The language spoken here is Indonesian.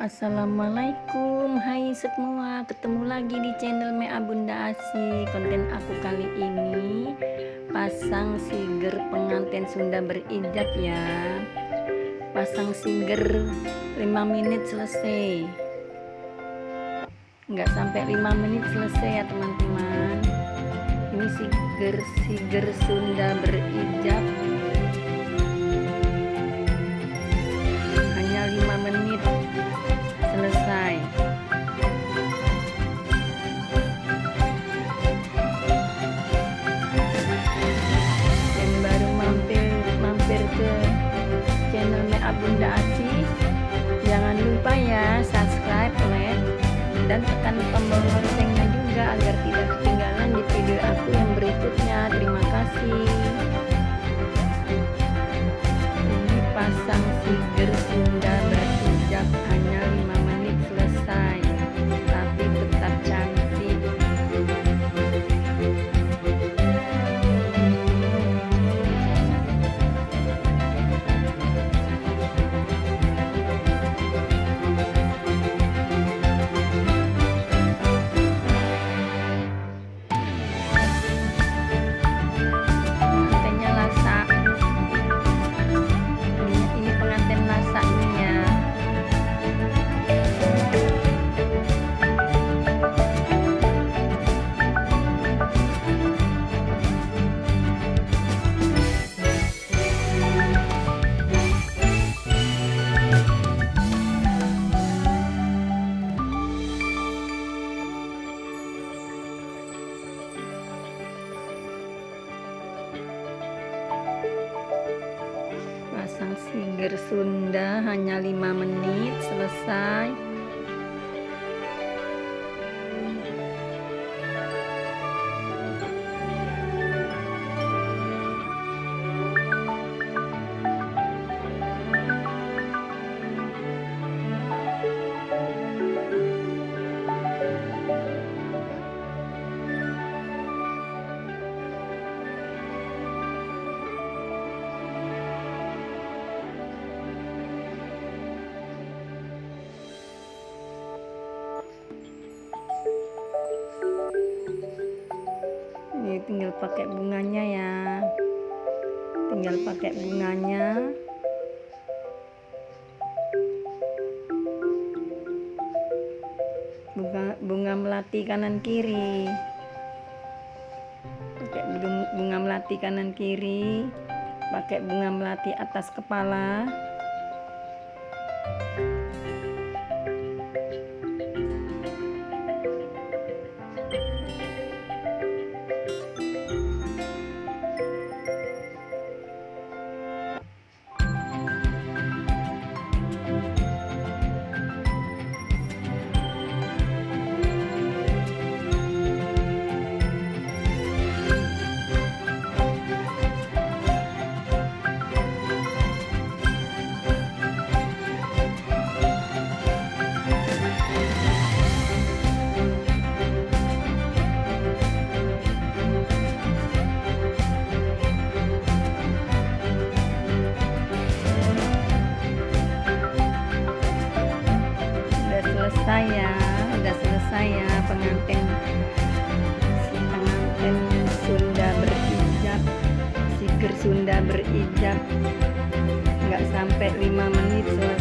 Assalamualaikum, hai semua, ketemu lagi di channel Mea Bunda Asi. Konten aku kali ini pasang siger pengantin Sunda berijab ya. Pasang siger 5 menit selesai, nggak sampai 5 menit selesai ya teman-teman. Ini siger Sunda berijab hanya 5 menit selesai. Yang baru mampir ke channel Mea Bunda Asi, jangan lupa ya subscribe, like, dan tekan tombol loncengnya juga agar tidak ketinggalan di video aku yang berikutnya. Terima kasih. Ini pasang siger Sunda berijab hanya 5 menit selesai, tapi tetap cantik. Pengantinnya lasak. Ini pengantin lasak ini ya. Pasang siger Sunda hanya 5 menit selesai. Ini tinggal pakai bunganya ya, tinggal pakai bunganya. Bunga melati kanan kiri, pakai bunga melati kanan kiri, pakai bunga melati atas kepala. Udah selesai ya pengantin Sunda berijab, siger Sunda berijab, nggak sampai 5 menit selesai.